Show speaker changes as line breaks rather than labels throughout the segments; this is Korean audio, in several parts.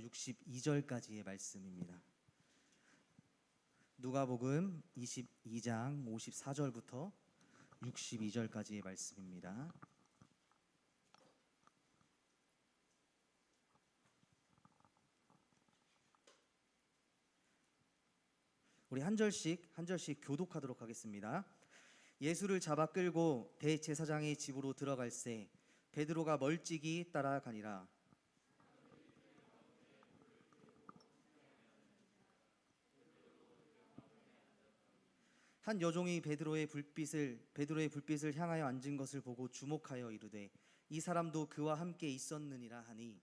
62절까지의 말씀입니다. 누가복음 22장 54절부터 62절까지의 말씀입니다. 우리 한 절씩 교독하도록 하겠습니다. 예수를 잡아 끌고 대제사장의 집으로 들어갈새 베드로가 멀찍이 따라가니라. 한 여종이 베드로의 불빛을 향하여 앉은 것을 보고 주목하여 이르되 이 사람도 그와 함께 있었느니라 하니,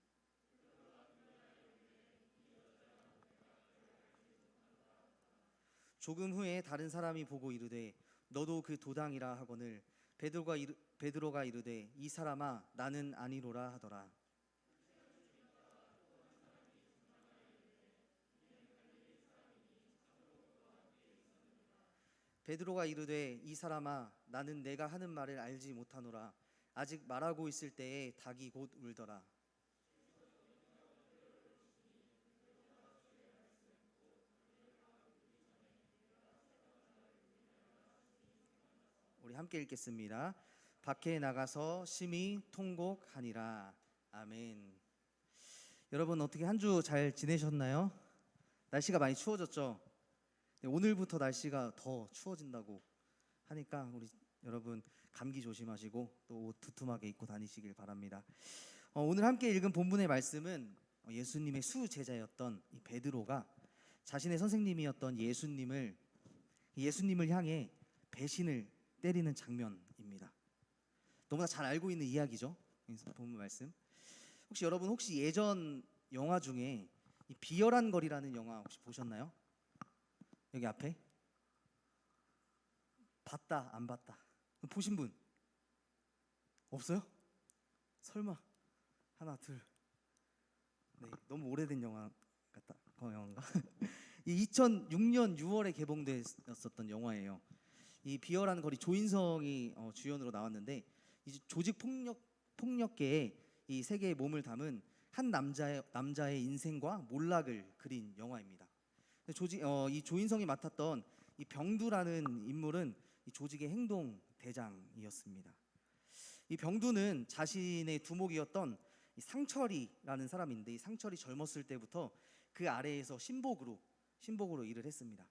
조금 후에 다른 사람이 보고 이르되 너도 그 도당이라 하거늘 베드로가 이르되 이 사람아 나는 아니로라 하더라. 베드로가 이르되 이 사람아 나는 내가 하는 말을 알지 못하노라. 아직 말하고 있을 때에 닭이 곧 울더라. 우리 함께 읽겠습니다. 밖에 나가서 심히 통곡하니라. 아멘. 여러분 어떻게 한 주 잘 지내셨나요? 날씨가 많이 추워졌죠? 오늘부터 날씨가 더 추워진다고 하니까 우리 여러분 감기 조심하시고 또 옷 두툼하게 입고 다니시길 바랍니다. 오늘 함께 읽은 본문의 말씀은 예수님의 수제자였던 이 베드로가 자신의 선생님이었던 예수님을 향해 배신을 때리는 장면입니다. 너무나 잘 알고 있는 이야기죠. 본문 말씀. 혹시 예전 영화 중에 이 비열한 거리라는 영화 혹시 보셨나요? 여기 앞에 봤다 안 봤다 보신 분 없어요? 설마 하나 둘. 네, 너무 오래된 영화 같다. 영화인가? 2006년 6월에 개봉됐었던 영화예요. 이 비열한 거리 조인성이 주연으로 나왔는데 이 조직 폭력계의 이 세계의 몸을 담은 한 남자의 인생과 몰락을 그린 영화입니다. 이 조인성이 맡았던 이 병두라는 인물은 이 조직의 행동 대장이었습니다. 이 병두는 자신의 두목이었던 이 상철이라는 사람인데, 이 상철이 젊었을 때부터 그 아래에서 신복으로 일을 했습니다.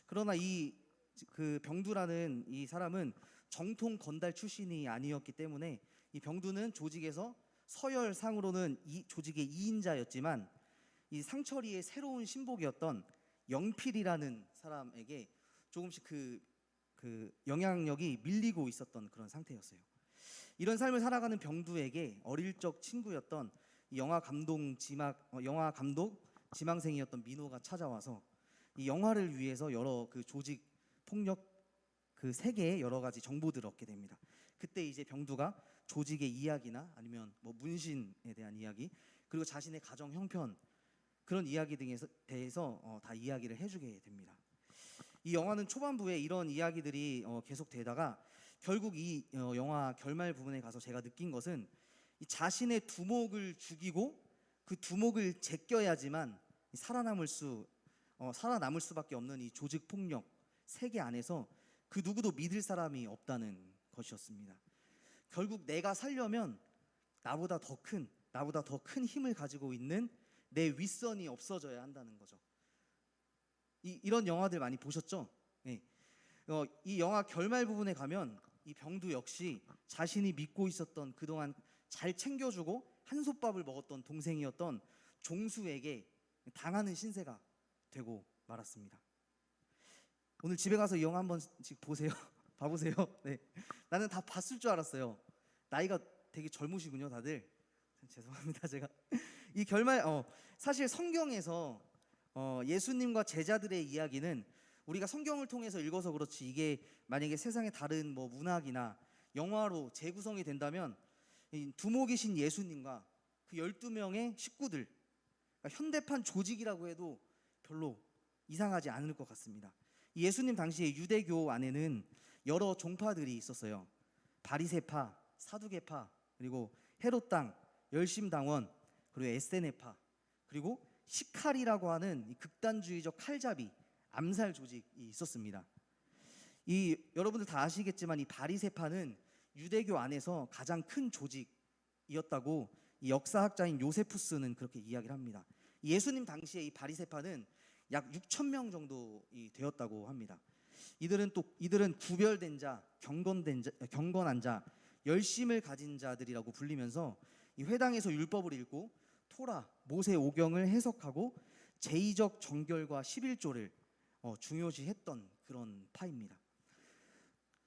그러나 그 병두라는 이 사람은 정통 건달 출신이 아니었기 때문에 이 병두는 조직에서 서열상으로는 이 조직의 2인자였지만 이 상철이의 새로운 신복이었던 영필이라는 사람에게 조금씩 그 영향력이 밀리고 있었던 그런 상태였어요. 이런 삶을 살아가는 병두에게 어릴 적 친구였던 영화 감독 지망생이었던 민호가 찾아와서 이 영화를 위해서 여러 그 조직 폭력 그 세계의 여러 가지 정보들을 얻게 됩니다. 그때 이제 병두가 조직의 이야기나 아니면 뭐 문신에 대한 이야기, 그리고 자신의 가정 형편, 그런 이야기 등에 대해서 다 이야기를 해주게 됩니다. 이 영화는 초반부에 이런 이야기들이 계속되다가 결국 이 영화 결말 부분에 가서 제가 느낀 것은 이 자신의 두목을 죽이고 그 두목을 제껴야지만 살아남을 수밖에 없는 이 조직 폭력 세계 안에서 그 누구도 믿을 사람이 없다는 것이었습니다. 결국 내가 살려면 나보다 더 큰 힘을 가지고 있는 내 윗선이 없어져야 한다는 거죠. 이런 영화들 많이 보셨죠? 네. 이 영화 결말 부분에 가면 이 병두 역시 자신이 믿고 있었던, 그동안 잘 챙겨주고 한솥밥을 먹었던 동생이었던 종수에게 당하는 신세가 되고 말았습니다. 오늘 집에 가서 이 영화 한번 보세요. 봐보세요. 네. 나는 다 봤을 줄 알았어요. 나이가 되게 젊으시군요, 다들. 죄송합니다, 제가. 이 결말, 사실 성경에서 예수님과 제자들의 이야기는 우리가 성경을 통해서 읽어서 그렇지, 이게 만약에 세상의 다른 뭐 문학이나 영화로 재구성이 된다면 이 두목이신 예수님과 그 12명의 식구들, 그러니까 현대판 조직이라고 해도 별로 이상하지 않을 것 같습니다. 예수님 당시에 유대교 안에는 여러 종파들이 있었어요. 바리새파, 사두개파, 그리고 헤롯당, 열심당원, 그리고 에세네파, 그리고 시칼이라고 하는 이 극단주의적 칼잡이 암살 조직이 있었습니다. 이 여러분들 다 아시겠지만 이 바리새파는 유대교 안에서 가장 큰 조직이었다고 이 역사학자인 요세푸스는 그렇게 이야기를 합니다. 예수님 당시에 이 바리새파는 약 6천 명 정도 되었다고 합니다. 이들은 구별된 자, 경건한 자, 열심을 가진 자들이라고 불리면서 이 회당에서 율법을 읽고 토라, 모세 오경을 해석하고 제의적 정결과 11조를 중요시했던 그런 파입니다.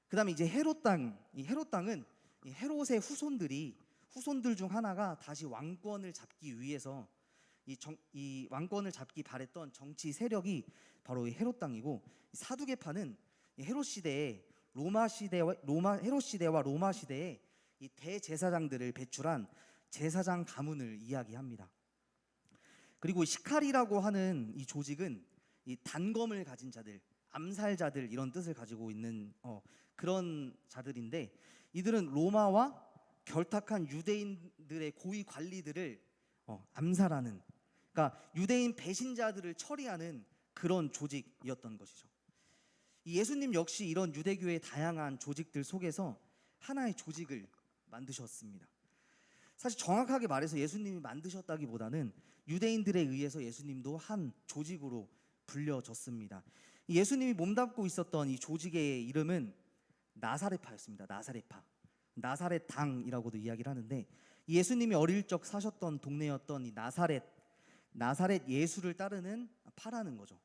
그다음에 이제 헤롯 땅, 이 헤롯 땅은 이 헤롯의 후손들 중 하나가 다시 왕권을 잡기 위해서 이 왕권을 잡기 바랬던 정치 세력이 바로 이 헤롯 땅이고, 사두개파는 이 헤롯 시대에 헤롯 시대와 로마 시대에 이 대제사장들을 배출한 제사장 가문을 이야기합니다. 그리고 시칼이라고 하는 이 조직은 이 단검을 가진 자들, 암살자들 이런 뜻을 가지고 있는 그런 자들인데, 이들은 로마와 결탁한 유대인들의 고위 관리들을 암살하는, 그러니까 유대인 배신자들을 처리하는 그런 조직이었던 것이죠. 예수님 역시 이런 유대교의 다양한 조직들 속에서 하나의 조직을 만드셨습니다. 사실 정확하게 말해서 예수님이 만드셨다기보다는 유대인들에 의해서 예수님도 한 조직으로 불려졌습니다. 예수님이 몸담고 있었던 이 조직의 이름은 나사렛파였습니다. 나사렛 당이라고도 이야기를 하는데, 예수님이 어릴 적 사셨던 동네였던 이 나사렛 예수를 따르는 파라는 거죠.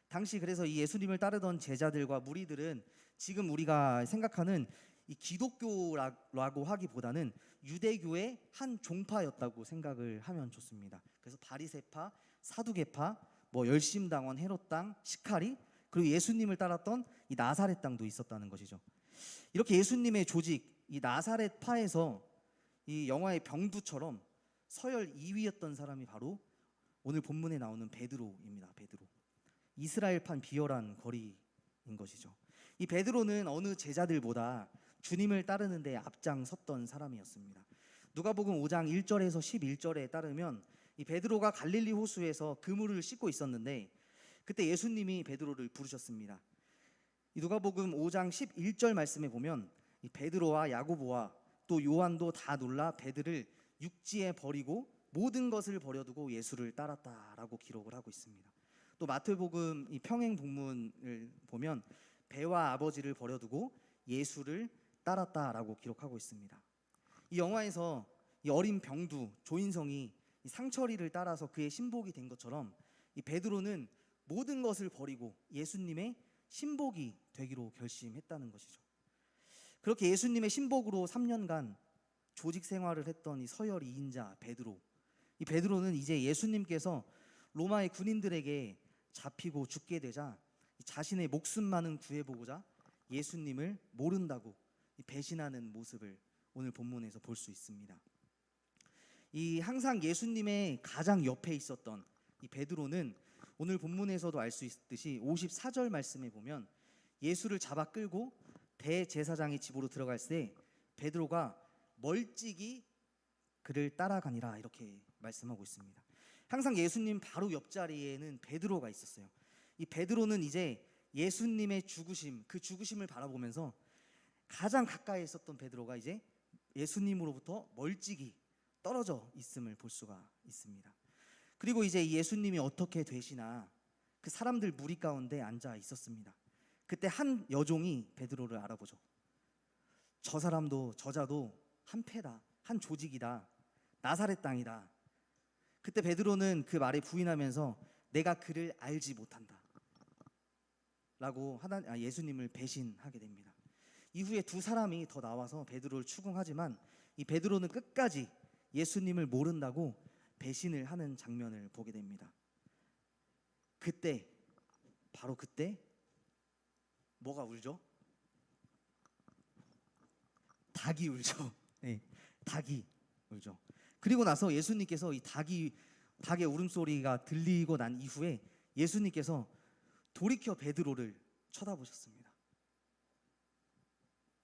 당시 그래서 이 예수님을 따르던 제자들과 무리들은 지금 우리가 생각하는 이 기독교라고 하기보다는 유대교의 한 종파였다고 생각을 하면 좋습니다. 그래서 바리새파, 사두개파, 열심당원 헤롯당, 시카리, 그리고 예수님을 따랐던 이 나사렛 당도 있었다는 것이죠. 이렇게 예수님의 조직, 이 나사렛파에서 이 영화의 병두처럼 서열 2위였던 사람이 바로 오늘 본문에 나오는 베드로입니다. 베드로. 이스라엘판 비열한 거리인 것이죠. 이 베드로는 어느 제자들보다 주님을 따르는 데 앞장섰던 사람이었습니다. 누가복음 5장 1절에서 11절에 따르면 이 베드로가 갈릴리 호수에서 그물을 씻고 있었는데, 그때 예수님이 베드로를 부르셨습니다. 이 누가복음 5장 11절 말씀에 보면 이 베드로와 야고보와 또 요한도 다 놀라 배들을 육지에 버리고 모든 것을 버려두고 예수를 따랐다라고 기록을 하고 있습니다. 또 마태복음 이 평행 본문을 보면 배와 아버지를 버려두고 예수를 따랐다라고 기록하고 있습니다. 이 영화에서 이 어린 병두 조인성이 이 상철이를 따라서 그의 신복이 된 것처럼 이 베드로는 모든 것을 버리고 예수님의 신복이 되기로 결심했다는 것이죠. 그렇게 예수님의 신복으로 3년간 조직 생활을 했던 이 서열 2인자 베드로. 이 베드로는 이제 예수님께서 로마의 군인들에게 잡히고 죽게 되자 자신의 목숨만은 구해보고자 예수님을 모른다고 배신하는 모습을 오늘 본문에서 볼 수 있습니다. 이 항상 예수님의 가장 옆에 있었던 이 베드로는 오늘 본문에서도 알 수 있듯이 54절 말씀에 보면 예수를 잡아 끌고 대제사장의 집으로 들어갈 때 베드로가 멀찍이 그를 따라가니라 이렇게 말씀하고 있습니다. 항상 예수님 바로 옆자리에는 베드로가 있었어요. 이 베드로는 이제 예수님의 죽으심, 그 죽으심을 바라보면서 가장 가까이 있었던 베드로가 이제 예수님으로부터 멀찍이 떨어져 있음을 볼 수가 있습니다. 그리고 이제 예수님이 어떻게 되시나 그 사람들 무리 가운데 앉아 있었습니다. 그때 한 여종이 베드로를 알아보죠. 저 사람도 저자도 한 패다, 한 조직이다, 나사렛 땅이다. 그때 베드로는 그 말에 부인하면서 내가 그를 알지 못한다 라고 예수님을 배신하게 됩니다. 이후에 두 사람이 더 나와서 베드로를 추궁하지만 이 베드로는 끝까지 예수님을 모른다고 배신을 하는 장면을 보게 됩니다. 그때, 바로 그때 뭐가 울죠? 닭이 울죠. 네, 닭이 울죠. 그리고 나서 예수님께서 이 닭의 울음소리가 들리고 난 이후에 예수님께서 돌이켜 베드로를 쳐다보셨습니다.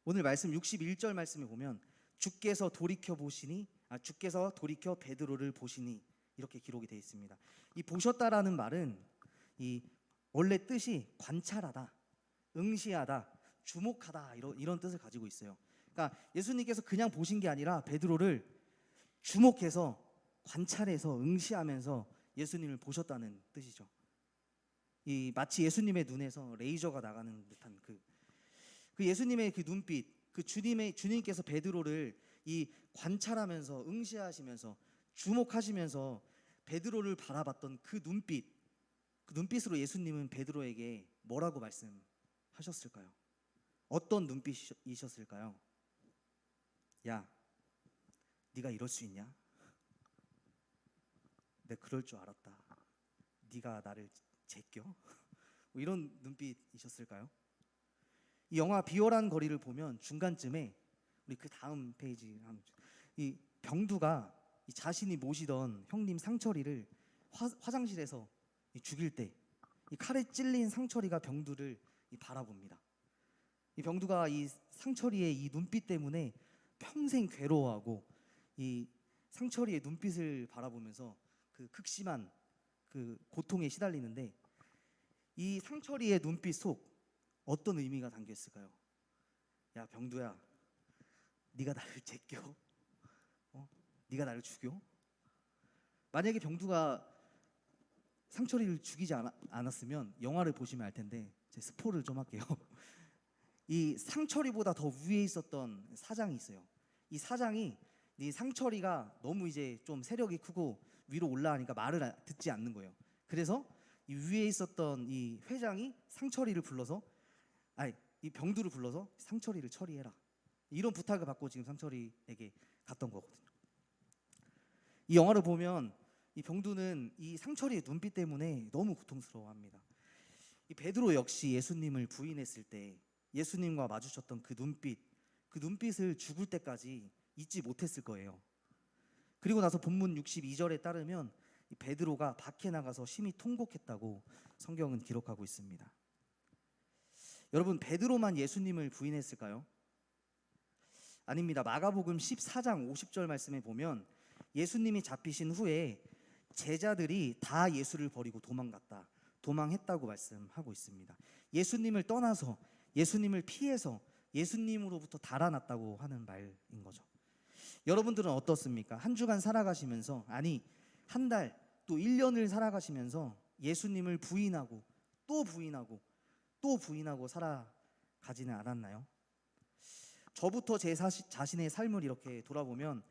오늘 말씀 61절 말씀에 보면 주께서 돌이켜 베드로를 보시니 이렇게 기록이 되어 있습니다. 이 보셨다라는 말은 이 원래 뜻이 관찰하다, 응시하다, 주목하다 이런 뜻을 가지고 있어요. 그러니까 예수님께서 그냥 보신 게 아니라 베드로를 주목해서 관찰해서 응시하면서 예수님을 보셨다는 뜻이죠. 이 마치 예수님의 눈에서 레이저가 나가는 듯한 그 예수님의 그 눈빛, 그 주님께서 베드로를 이 관찰하면서 응시하시면서 주목하시면서 베드로를 바라봤던 그 눈빛으로 예수님은 베드로에게 뭐라고 말씀하셨을까요? 어떤 눈빛이셨을까요? 야, 네가 이럴 수 있냐? 내가 그럴 줄 알았다. 네가 나를 제껴? 뭐 이런 눈빛이셨을까요? 이 영화 비열한 거리를 보면 중간쯤에 우리 그 다음 페이지 이 병두가 이 자신이 모시던 형님 상철이를 화장실에서 죽일 때 이 칼에 찔린 상철이가 병두를 바라봅니다. 이 병두가 이 상철이의 이 눈빛 때문에 평생 괴로워하고 이 상철이의 눈빛을 바라보면서 그 극심한 그 고통에 시달리는데 이 상철이의 눈빛 속 어떤 의미가 담겨 있을까요? 야 병두야, 네가 나를 제껴? 네가 나를 죽여? 만약에 병두가 상철이를 죽이지 않았으면 영화를 보시면 알 텐데 제 스포를 좀 할게요. 이 상철이보다 더 위에 있었던 사장이 있어요. 이 사장이 이 상철이가 너무 이제 좀 세력이 크고 위로 올라가니까 말을 듣지 않는 거예요. 그래서 이 위에 있었던 이 회장이 상철이를 불러서 이 병두를 불러서 상철이를 처리해라, 이런 부탁을 받고 지금 상철이에게 갔던 거거든요. 이 영화를 보면 이 병두는 이 상철이의 눈빛 때문에 너무 고통스러워합니다. 이 베드로 역시 예수님을 부인했을 때 예수님과 마주쳤던 그 눈빛을 죽을 때까지 잊지 못했을 거예요. 그리고 나서 본문 62절에 따르면 이 베드로가 밖에 나가서 심히 통곡했다고 성경은 기록하고 있습니다. 여러분, 베드로만 예수님을 부인했을까요? 아닙니다. 마가복음 14장 50절 말씀에 보면 예수님이 잡히신 후에 제자들이 다 예수를 버리고 도망했다고 말씀하고 있습니다. 예수님을 떠나서, 예수님을 피해서 예수님으로부터 달아났다고 하는 말인 거죠. 여러분들은 어떻습니까? 한 주간 살아가시면서, 아니 한 달, 또 1년을 살아가시면서 예수님을 부인하고 또 부인하고 또 부인하고 살아가지는 않았나요? 저부터 제 자신의 삶을 이렇게 돌아보면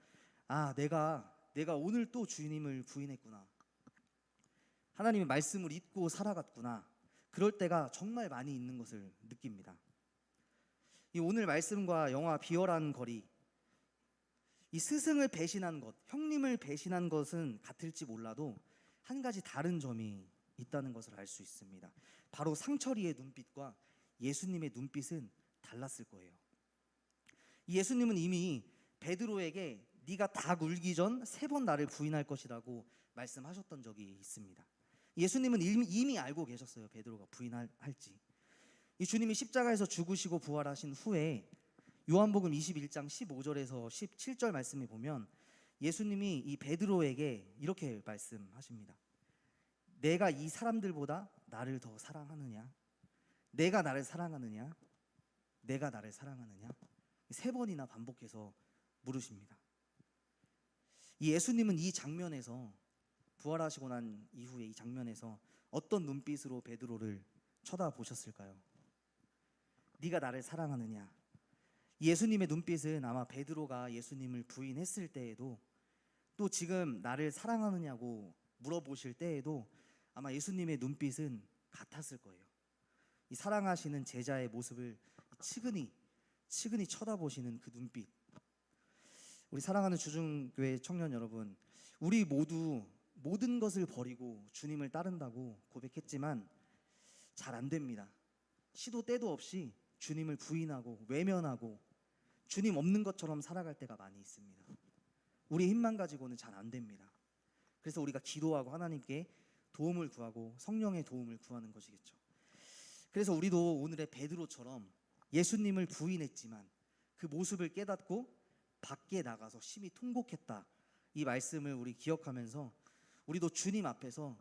내가 오늘 또 주님을 부인했구나, 하나님의 말씀을 잊고 살아갔구나, 그럴 때가 정말 많이 있는 것을 느낍니다. 이 오늘 말씀과 영화 비열한 거리, 이 스승을 배신한 것, 형님을 배신한 것은 같을지 몰라도 한 가지 다른 점이 있다는 것을 알 수 있습니다. 바로 상철이의 눈빛과 예수님의 눈빛은 달랐을 거예요. 예수님은 이미 베드로에게 네가 닭 울기 전 3번 나를 부인할 것이라고 말씀하셨던 적이 있습니다. 예수님은 이미 알고 계셨어요, 베드로가 부인할지. 이 주님이 십자가에서 죽으시고 부활하신 후에 요한복음 21장 15절에서 17절 말씀에 보면 예수님이 이 베드로에게 이렇게 말씀하십니다. 내가 이 사람들보다 나를 더 사랑하느냐? 내가 나를 사랑하느냐? 내가 나를 사랑하느냐? 3번이나 반복해서 물으십니다. 이 예수님은 이 장면에서, 부활하시고 난 이후에 이 장면에서 어떤 눈빛으로 베드로를 쳐다보셨을까요? 네가 나를 사랑하느냐? 예수님의 눈빛은 아마 베드로가 예수님을 부인했을 때에도, 또 지금 나를 사랑하느냐고 물어보실 때에도 아마 예수님의 눈빛은 같았을 거예요. 이 사랑하시는 제자의 모습을 치근히 쳐다보시는 그 눈빛. 우리 사랑하는 주중교회 청년 여러분, 우리 모두 모든 것을 버리고 주님을 따른다고 고백했지만 잘 안 됩니다. 시도 때도 없이 주님을 부인하고 외면하고 주님 없는 것처럼 살아갈 때가 많이 있습니다. 우리 힘만 가지고는 잘 안 됩니다. 그래서 우리가 기도하고 하나님께 도움을 구하고 성령의 도움을 구하는 것이겠죠. 그래서 우리도 오늘의 베드로처럼 예수님을 부인했지만 그 모습을 깨닫고 밖에 나가서 심히 통곡했다, 이 말씀을 우리 기억하면서 우리도 주님 앞에서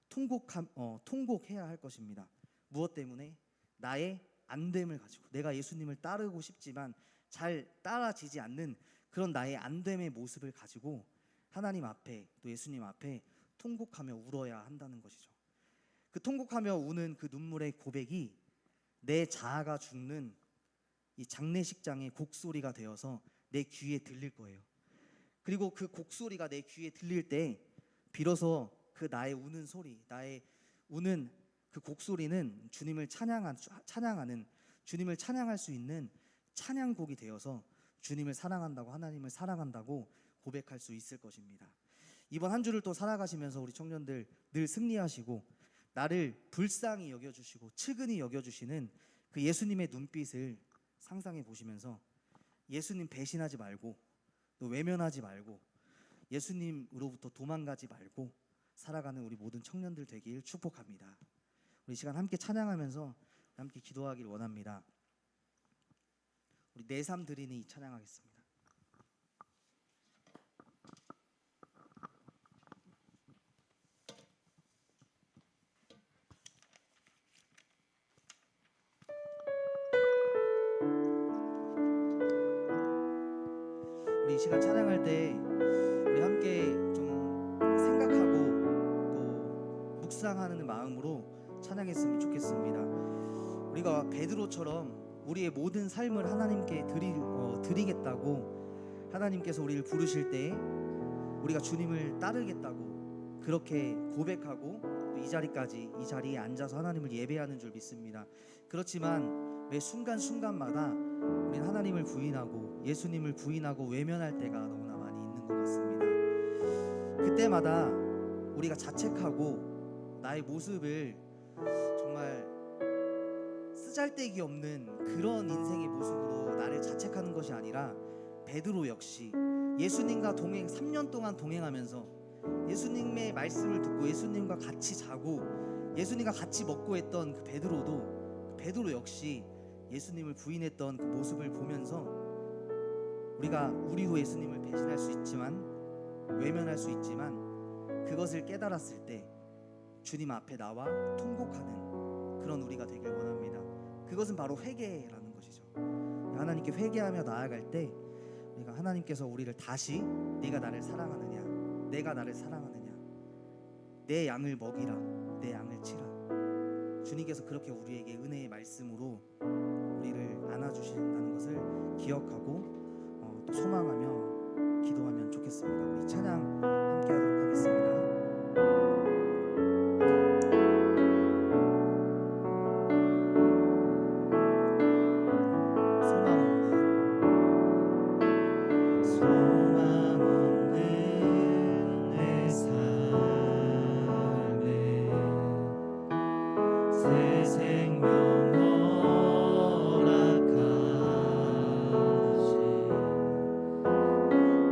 통곡해야 할 것입니다. 무엇 때문에? 나의 안됨을 가지고, 내가 예수님을 따르고 싶지만 잘 따라지지 않는 그런 나의 안됨의 모습을 가지고 하나님 앞에, 또 예수님 앞에 통곡하며 울어야 한다는 것이죠. 그 통곡하며 우는 그 눈물의 고백이 내 자아가 죽는 이 장례식장의 곡소리가 되어서 내 귀에 들릴 거예요. 그리고 그 곡소리가 내 귀에 들릴 때 비로소 그 나의 우는 소리, 나의 우는 그 곡소리는 주님을 찬양하는, 주님을 찬양할 수 있는 찬양곡이 되어서 주님을 사랑한다고, 하나님을 사랑한다고 고백할 수 있을 것입니다. 이번 한 주를 또 살아가시면서 우리 청년들 늘 승리하시고 나를 불쌍히 여겨주시고 측은히 여겨주시는 그 예수님의 눈빛을 상상해 보시면서 예수님 배신하지 말고, 또 외면하지 말고, 예수님으로부터 도망가지 말고 살아가는 우리 모든 청년들 되길 축복합니다. 우리 시간 함께 찬양하면서 함께 기도하길 원합니다. 우리 내 삶 드리니 찬양하겠습니다. 우리 이 시간 찬양할 때 우리 함께 좀 생각하고 또 묵상하는 마음으로 찬양했으면 좋겠습니다. 우리가 베드로처럼 우리의 모든 삶을 하나님께 드리겠다고 하나님께서 우리를 부르실 때 우리가 주님을 따르겠다고 그렇게 고백하고 또 이 자리에 앉아서 하나님을 예배하는 줄 믿습니다. 그렇지만 매 순간순간마다 우리는 하나님을 부인하고 예수님을 부인하고 외면할 때가 너무나 많이 있는 것 같습니다. 그때마다 우리가 자책하고 나의 모습을 정말 쓰잘데기 없는 그런 인생의 모습으로 나를 자책하는 것이 아니라 베드로 역시 예수님과 3년 동안 동행하면서 예수님의 말씀을 듣고 예수님과 같이 자고 예수님과 같이 먹고 했던 그 베드로 역시 예수님을 부인했던 그 모습을 보면서 우리도 예수님을 배신할 수 있지만, 외면할 수 있지만, 그것을 깨달았을 때 주님 앞에 나와 통곡하는 그런 우리가 되길 원합니다. 그것은 바로 회개라는 것이죠. 하나님께 회개하며 나아갈 때 우리가 하나님께서 우리를 다시 네가 나를 사랑하느냐, 내가 나를 사랑하느냐, 내 양을 먹이라, 내 양을 치라, 주님께서 그렇게 우리에게 은혜의 말씀으로 우리를 안아주신다는 것을 기억하고 또 소망하며 기도하면 좋겠습니다. 우리 찬양 함께 하도록 하겠습니다.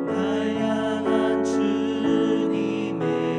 날 향한 주님의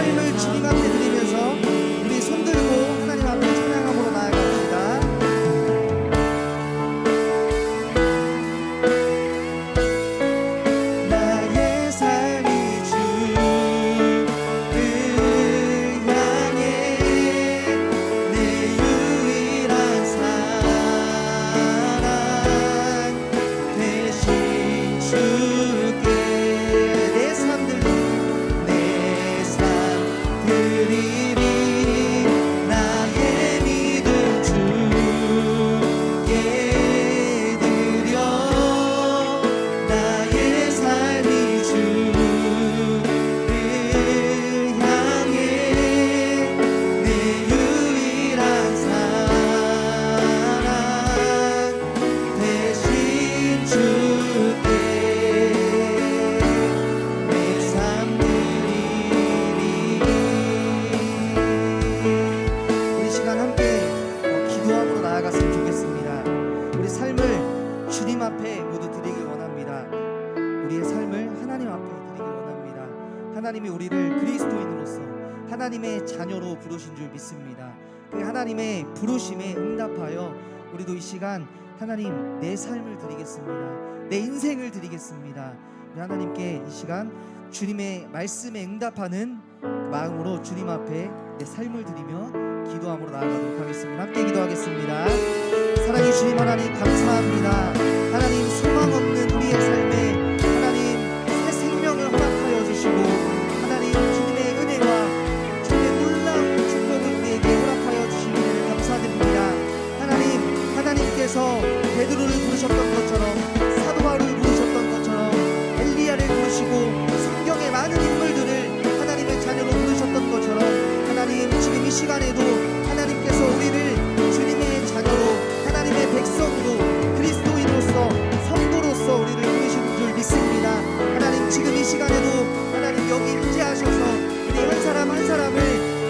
삶을 주님 앞에 드리면서 우리 손들고 하나님 앞에 찬양함으로 나아갑시다. 나의 삶이 주를 향해 내 유일한 사랑 대신 주께 내 삶 드리리 나의 믿음 주께 드려 나의 삶이 주를 향해 내 유일한 사랑 대신 주께 내 삶 드리리. 우리 시간 함께 기도함으로 나아갔으면 좋겠습니다. 우리 삶을 주님 앞에 모두 드리길 원합니다. 우리의 삶을 하나님 앞에 드리길 원합니다. 하나님이 우리를 그리스도인으로서 하나님의 자녀로 부르신 줄 믿습니다. 그 하나님의 부르심에 응답하여 우리도 이 시간 하나님 내 삶을 드리겠습니다. 내 인생을 드리겠습니다. 우리 하나님께 이 시간 주님의 말씀에 응답하는 그 마음으로 주님 앞에 내 삶을 드리며 기도함으로 나아가도록 하겠습니다. 함께 기도하겠습니다. 사랑해 주님 하나님 감사합니다. 하나님 소망 없는 우리의 삶에 하나님 새 생명을 허락하여 주시고 하나님 주님의 은혜와 주님의 놀라운 축복을 우리에게 허락하여 주신 은혜를 감사드립니다. 하나님께서 베드로를 부르셨던 것처럼 사도 바울을 부르셨던 것처럼 엘리야를 부르시고 성경의 많은 인물들을 하나님의 자녀로 부르셨던 것처럼 하나님 지금 이 시간에도 하나님께서 우리를 주님의 자녀로 하나님의 백성으로 그리스도인으로서 성도로서 우리를 부르시는 줄 믿습니다. 하나님 지금 이 시간에도 하나님 여기 임재하셔서 우리 한 사람 한 사람을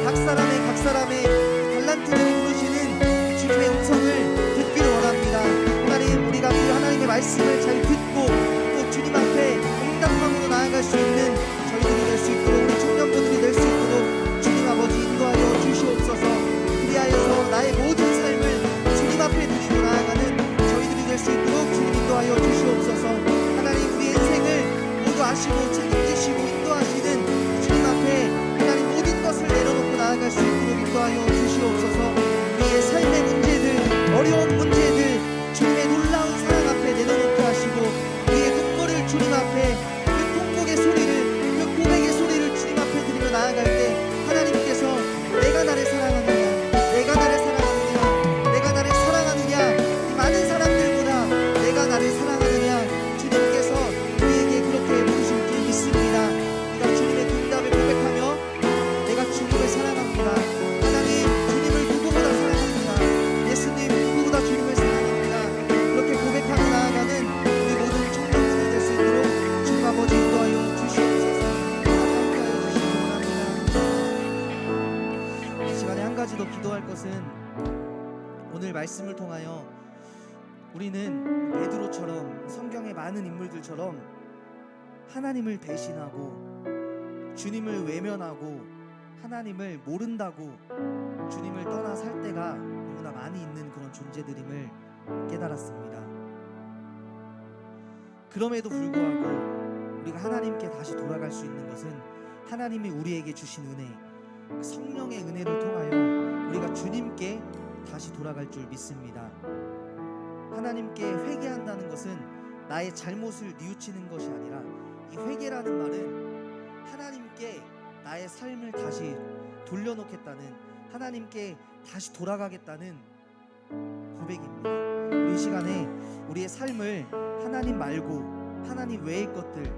각 사람의 달란트를 부르시는 주님의 음성을 듣기를 원합니다. 하나님 우리가 그 하나님의 말씀을 잘 듣고 또 주님 앞에 응답함으로 나아갈 수 있는 저희들이 될 수 있도록 우리 청년부들이 될 수 있도록 주님 아버지 인도하여 주시옵소서. 그리하여서 나의 모든 삶을 주님 앞에 드리고 나아가는 저희들이 될 수 있도록 주님 인도하여 주시옵소서. 하나님 우리의 인생을 모두 아시고 책임지시고 인도하시는 주님 앞에 하나님 모든 것을 내려놓고 나아갈 수 있도록 인도하여 주시옵소서. 우리의 삶의 문제들 어려운 문제들 주님의 놀라운 사랑 앞에 내려놓게 하시고 우리의 눈물을 주님 앞에 그 통곡의 소리를 그 고백의 소리를 주님 앞에 드리며 나아갈 때 하나님께서 내가 나를 사랑하느냐 내가 나를 사랑하느냐 내가 나를 사랑하느냐 이 많은 사람들보다 내가 나를 사랑하느냐 주님께서 우리에게 그렇게 물으실 줄 믿습니다. 우리가 주님의 응답을 고백하며 내가 주님을 사랑합니다. 하나님 주님을 누구보다 사랑합니다. 예수님 누구보다 주님을 사랑합니다. 그렇게 고백하며 나아가는 우리 모든 청년들이 될 수 있도록 주님 아버지 인도하여 주시옵소서. 함께하여 주시기 원합니다. 이 시간에 한 가지 더 기도할 것은 오늘 말씀을 통하여 우리는 베드로처럼 성경의 많은 인물들처럼 하나님을 배신하고 주님을 외면하고 하나님을 모른다고 주님을 떠나 살 때가 너무나 많이 있는 그런 존재들임을 깨달았습니다. 그럼에도 불구하고 우리가 하나님께 다시 돌아갈 수 있는 것은 하나님이 우리에게 주신 은혜, 성령의 은혜를 통하여 우리가 주님께 다시 돌아갈 줄 믿습니다. 하나님께 회개한다는 것은 나의 잘못을 뉘우치는 것이 아니라 이 회개라는 말은 하나님께 나의 삶을 다시 돌려놓겠다는, 하나님께 다시 돌아가겠다는 고백입니다. 우리 이 시간에 우리의 삶을 하나님 말고 하나님 외의 것들,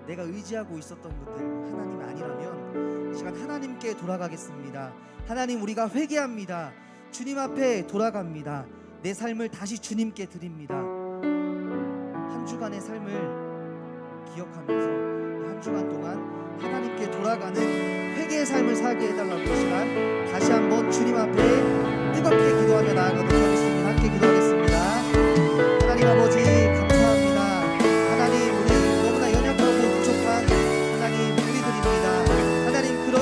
내가 의지하고 있었던 것들 하나님 아니라면 이 시간 하나님께 돌아가겠습니다. 하나님 우리가 회개합니다. 주님 앞에 돌아갑니다. 내 삶을 다시 주님께 드립니다. 한 주간의 삶을 기억하면서 한 주간 동안 하나님께 돌아가는 회개의 삶을 살게 해달라고 이 시간 다시 한번 주님 앞에 뜨겁게 기도하며 나아가도록 하겠습니다. 함께 기도하겠습니다. 하나님 아버지 감사합니다. 하나님 우리 너무나 연약하고 부족한 하나님 우리들입니다. 하나님 그럴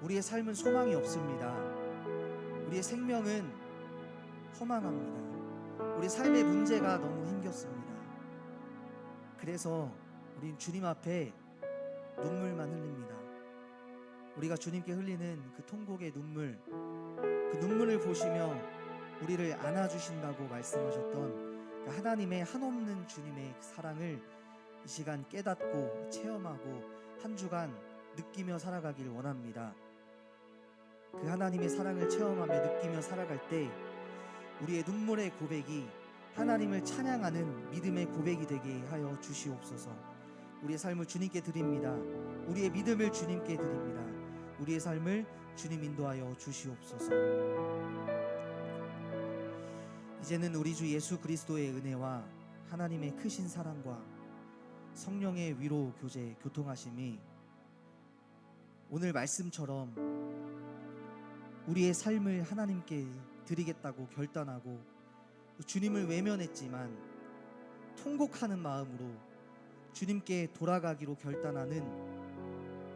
우리의 삶은 소망이 없습니다. 우리의 생명은 허망합니다. 우리 삶의 문제가 너무 힘겹습니다. 그래서 우린 주님 앞에 눈물만 흘립니다. 우리가 주님께 흘리는 그 통곡의 눈물, 그 눈물을 보시며 우리를 안아주신다고 말씀하셨던 그 하나님의 한없는 주님의 사랑을 이 시간 깨닫고 체험하고 한 주간 느끼며 살아가길 원합니다. 그 하나님의 사랑을 체험하며 느끼며 살아갈 때 우리의 눈물의 고백이 하나님을 찬양하는 믿음의 고백이 되게 하여 주시옵소서. 우리의 삶을 주님께 드립니다. 우리의 믿음을 주님께 드립니다. 우리의 삶을 주님 인도하여 주시옵소서. 이제는 우리 주 예수 그리스도의 은혜와 하나님의 크신 사랑과 성령의 위로 교제 교통하심이 오늘 말씀처럼 우리의 삶을 하나님께 드리겠다고 결단하고 주님을 외면했지만 통곡하는 마음으로 주님께 돌아가기로 결단하는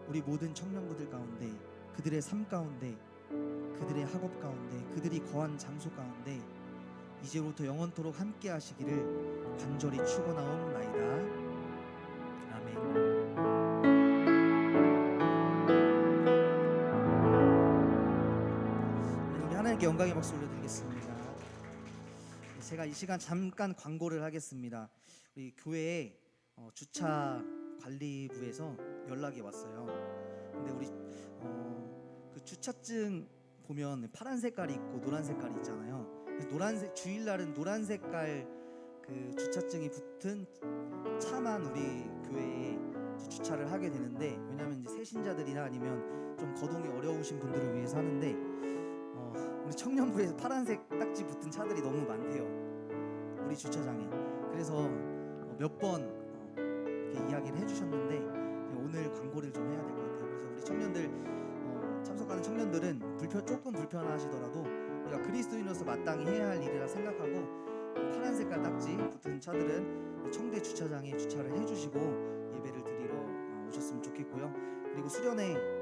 우리 모든 청년부들 가운데, 그들의 삶 가운데, 그들의 학업 가운데, 그들이 거한 장소 가운데 이제부터 영원토록 함께 하시기를 간절히 축원하옵나이다. 아멘. 하나님께 영광의 박수 올려드리겠습니다. 제가 이 시간 잠깐 광고를 하겠습니다. 우리 교회에 주차 관리부에서 연락이 왔어요. 근데 우리 그 주차증 보면 파란 색깔이 있고 노란 색깔이 있잖아요. 노란색 주일날은 노란 색깔 그 주차증이 붙은 차만 우리 교회에 주차를 하게 되는데, 왜냐하면 이제 새신자들이나 아니면 좀 거동이 어려우신 분들을 위해서 하는데 우리 청년부에서 파란색 딱지 붙은 차들이 너무 많대요, 우리 주차장에. 그래서 몇 번 이렇게 이야기를 해주셨는데 오늘 광고를 좀 해야 될 것 같아요. 그래서 우리 청년들 참석하는 청년들은 조금 불편하시더라도 우리가 그리스도인으로서 마땅히 해야 할 일이라 생각하고 파란 색깔 딱지 붙은 차들은 청대 주차장에 주차를 해주시고 예배를 드리러 오셨으면 좋겠고요. 그리고 수련회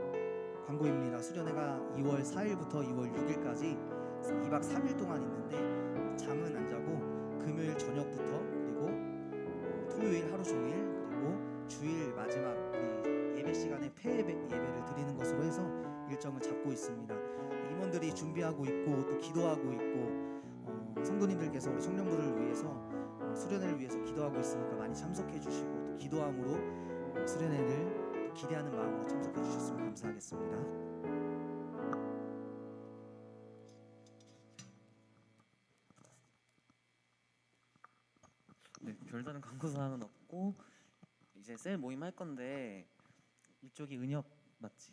광고입니다. 수련회가 2월 4일부터 2월 6일까지 2박 3일 동안 있는데 잠은 안 자고 금요일 저녁부터 그리고 토요일 하루 종일 그리고 주일 마지막 우리 예배 시간에 예배를 드리는 것으로 해서 일정을 잡고 있습니다. 임원들이 준비하고 있고 또 기도하고 있고 성도님들께서 우리 청년부를 위해서 수련회를 위해서 기도하고 있으니까 많이 참석해 주시고 또 기도함으로 수련회를 기대하는 마음으로 참석해 주셨으면 감사하겠습니다.
네, 별다른 광고 사항은 없고 이제 셀 모임 할 건데 이쪽이 은혁 맞지?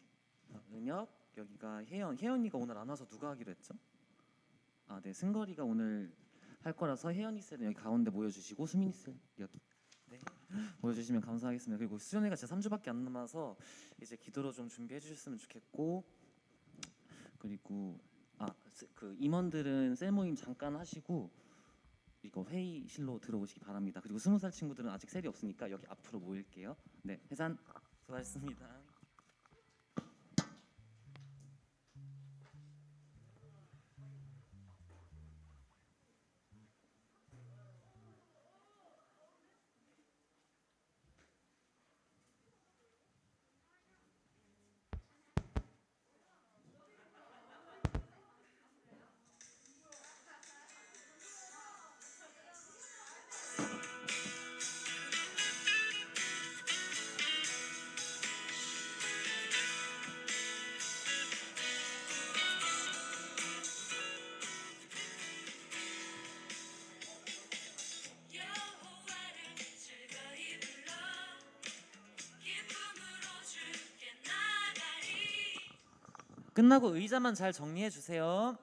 은혁, 여기가 혜연이가 오늘 안 와서 누가 하기로 했죠? 네, 승걸이가 오늘 할 거라서 혜연이 셀은 여기 가운데 모여주시고 수민이 셀 여기 모여주시면 감사하겠습니다. 그리고 수련회가 진짜 3주밖에 안 남아서 이제 기도로 좀 준비해 주셨으면 좋겠고, 그리고 그 임원들은 셀 모임 잠깐 하시고 이거 회의실로 들어오시기 바랍니다. 그리고 20살 친구들은 아직 셀이 없으니까 여기 앞으로 모일게요. 네, 해산 수고하셨습니다. 끝나고 의자만 잘 정리해 주세요.